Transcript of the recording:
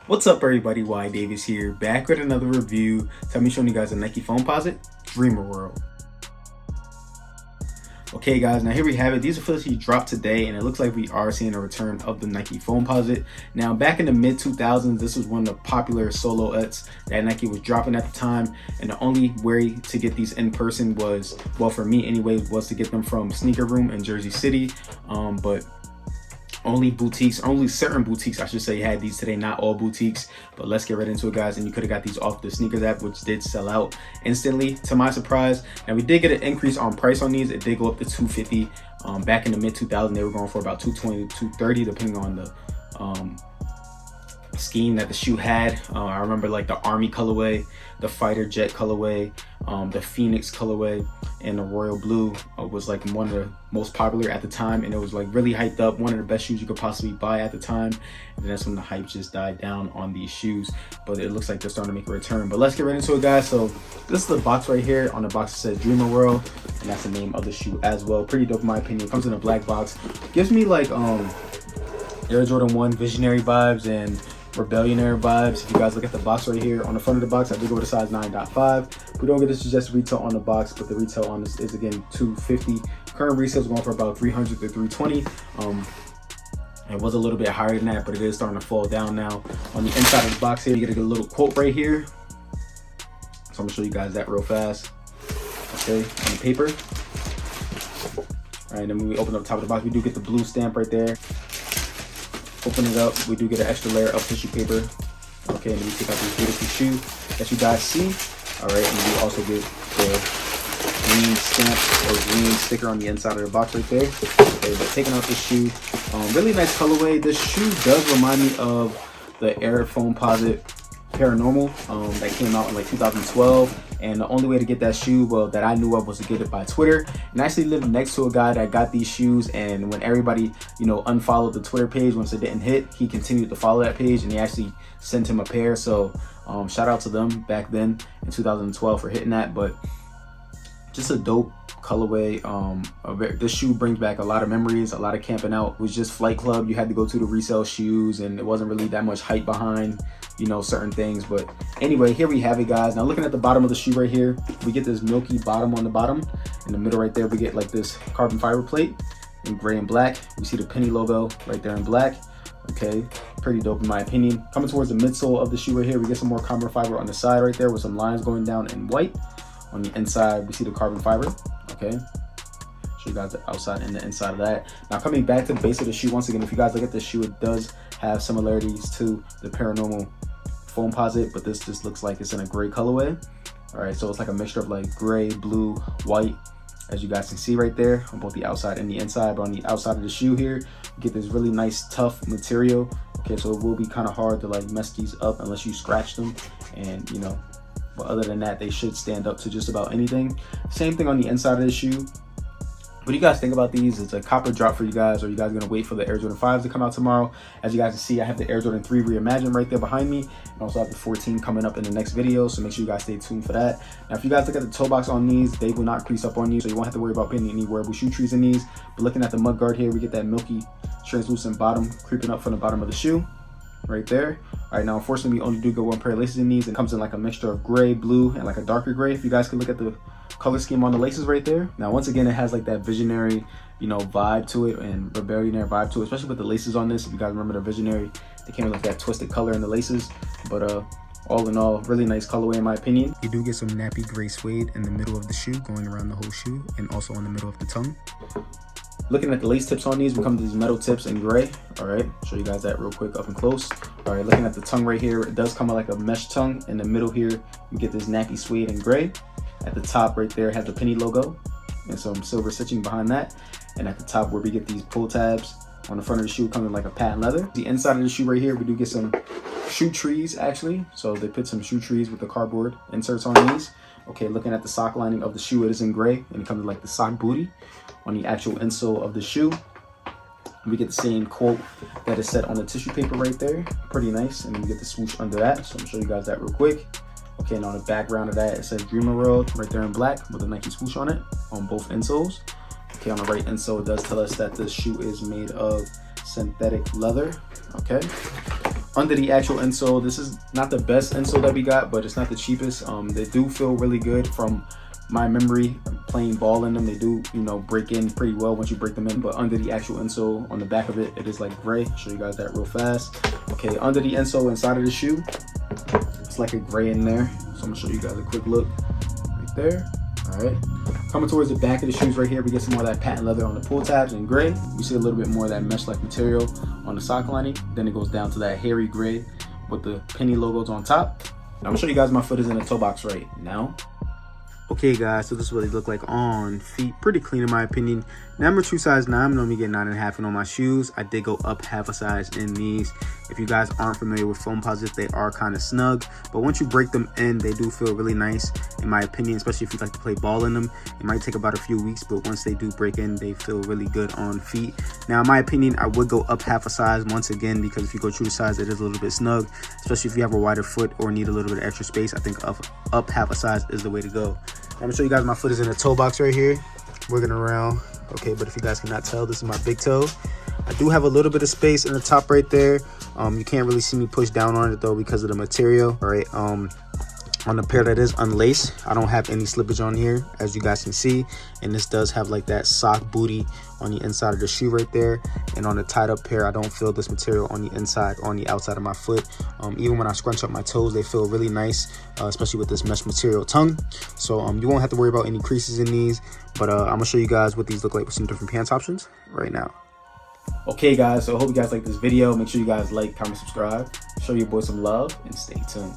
What's up everybody, whydavis here, back with another review. So I'm showing you guys a Nike Foamposite Dreamer World. Okay guys, now here we have it. These are officially dropped today, and it looks like we are seeing a return of the Nike Foamposite. Now back in the mid 2000s, this was one of the popular silhouettes that Nike was dropping at the time, and the only way to get these in person was, well for me anyways, was to get them from Sneaker Room in Jersey City. But only certain boutiques I should say had these today, not all boutiques. But let's get right into it guys, and you could have got these off the sneakers app, which did sell out instantly to my surprise. Now we did get an increase on price on these. It did go up to $250. Back in the mid 2000s they were going for about $220 to $230 depending on the scheme that the shoe had. I remember like the army colorway, the fighter jet colorway, the phoenix colorway, and the royal blue was like one of the most popular at the time, and it was like really hyped up, one of the best shoes you could possibly buy at the time. And then that's when the hype just died down on these shoes, but it looks like they're starting to make a return. But let's get right into it guys. So this is the box right here. On the box it says Dreamer World, and that's the name of the shoe as well. Pretty dope in my opinion. It comes in a black box. Gives me like Air Jordan 1 visionary vibes and Rebellionaire vibes. If you guys look at the box right here, on the front of the box I did go to size 9.5. We don't get this suggested retail on the box, but the retail on this is again $250. Current resale is going for about $300 to $320. It was a little bit higher than that, but it is starting to fall down now. On the inside of the box here, you get a little quote right here, so I'm gonna show you guys that real fast. Okay, on the paper. All right, then when we open up the top of the box, we do get the blue stamp right there. Open it up, we do get an extra layer of tissue paper. Okay, and then we take out this beautiful shoe that you guys see. All right, and we also get the green stamp or green sticker on the inside of the box right there. Okay, but taking out this shoe, really nice colorway. This shoe does remind me of the Air Foamposite Paranormal that came out in like 2012. And the only way to get that shoe, well, that I knew of, was to get it by Twitter. And I actually lived next to a guy that got these shoes, and when everybody, you know, unfollowed the Twitter page once it didn't hit, he continued to follow that page, and they actually sent him a pair. So shout out to them back then in 2012 for hitting that. But just a dope colorway. This shoe brings back a lot of memories, a lot of camping out. It was just Flight Club. You had to go to the resale shoes, and it wasn't really that much hype behind, you know, certain things. But anyway, here we have it guys. Now looking at the bottom of the shoe right here, we get this milky bottom on the bottom. In the middle right there, we get like this carbon fiber plate in gray and black. We see the Penny logo right there in black. Okay, pretty dope in my opinion. Coming towards the midsole of the shoe right here, we get some more carbon fiber on the side right there with some lines going down in white. On the inside, we see the carbon fiber. Okay, show you guys the outside and the inside of that. Now coming back to the base of the shoe, once again, if you guys look at the shoe, it does have similarities to the Paranormal Foamposite, but this just looks like it's in a gray colorway. All right, so it's like a mixture of like gray, blue, white, as you guys can see right there on both the outside and the inside. But on the outside of the shoe here, you get this really nice tough material. Okay, so it will be kind of hard to like mess these up unless you scratch them, and you know, but other than that, they should stand up to just about anything. Same thing on the inside of the shoe. What do you guys think about these? It's a copper drop for you guys, or are you guys gonna wait for the Air Jordan 5s to come out tomorrow? As you guys can see, I have the Air Jordan 3 Reimagined right there behind me, and also have the 14 coming up in the next video, so make sure you guys stay tuned for that. Now, if you guys look at the toe box on these, they will not crease up on you, so you won't have to worry about putting any wearable shoe trees in these. But looking at the mud guard here, we get that milky translucent bottom creeping up from the bottom of the shoe right there. All right, now unfortunately we only do get one pair of laces in these. It comes in like a mixture of gray, blue, and like a darker gray. If you guys can look at the color scheme on the laces right there. Now once again, it has like that visionary, you know, vibe to it, and Rebellionaire vibe to it, especially with the laces on this. If you guys remember the visionary, they came with like that twisted color in the laces. But all in all, really nice colorway in my opinion. You do get some nappy gray suede in the middle of the shoe, going around the whole shoe, and also in the middle of the tongue. Looking at the lace tips on these, we come to these metal tips in gray. All right, show you guys that real quick up and close. All right, looking at the tongue right here, it does come with like a mesh tongue. In the middle here, you get this nappy suede in gray. At the top right there, has the Penny logo and some silver stitching behind that. And at the top where we get these pull tabs on the front of the shoe, coming like a patent leather. The inside of the shoe right here, we do get some shoe trees actually. So they put some shoe trees with the cardboard inserts on these. Okay, looking at the sock lining of the shoe, it is in gray, and it comes with like the sock booty on the actual insole of the shoe. We get the same quote that is set on the tissue paper right there. Pretty nice. And then we get the swoosh under that. So I'm gonna show you guys that real quick. Okay, and on the background of that, it says Dreamer World right there in black with a Nike swoosh on it on both insoles. Okay, on the right insole, it does tell us that this shoe is made of synthetic leather. Okay, under the actual insole, this is not the best insole that we got, but it's not the cheapest. They do feel really good from my memory. Playing ball in them, they do, you know, break in pretty well once you break them in. But under the actual insole, on the back of it, it is like gray. I'll show you guys that real fast. Okay, under the insole inside of the shoe, it's like a gray in there. So I'm gonna show you guys a quick look right there. All right, coming towards the back of the shoes right here, we get some more of that patent leather on the pull tabs in gray. We see a little bit more of that mesh-like material on the sock lining. Then it goes down to that hairy gray with the penny logos on top. I'm gonna show you guys my foot is in the toe box right now. Okay guys, so this is what they look like on feet. Pretty clean in my opinion. Now I'm a true size 9. I'm normally getting 9.5 in on my shoes. I did go up half a size in these. If you guys aren't familiar with Foamposites, they are kind of snug, but once you break them in, they do feel really nice in my opinion, especially if you like to play ball in them. It might take about a few weeks, but once they do break in, they feel really good on feet. Now in my opinion, I would go up half a size once again, because if you go true size, it is a little bit snug, especially if you have a wider foot or need a little bit of extra space. I think up half a size is the way to go. I'm gonna show you guys my foot is in a toe box right here, wiggling around. Okay, but if you guys cannot tell, this is my big toe. I do have a little bit of space in the top right there. You can't really see me push down on it though because of the material. All right, on the pair that is unlaced, I don't have any slippage on here, as you guys can see, and this does have like that sock booty on the inside of the shoe right there. And on the tied up pair, I don't feel this material on the inside or on the outside of my foot. Even when I scrunch up my toes, they feel really nice, especially with this mesh material tongue. So you won't have to worry about any creases in these, but I'm gonna show you guys what these look like with some different pants options right now. Okay guys, so I hope you guys like this video. Make sure you guys like, comment, subscribe, show your boy some love, and stay tuned.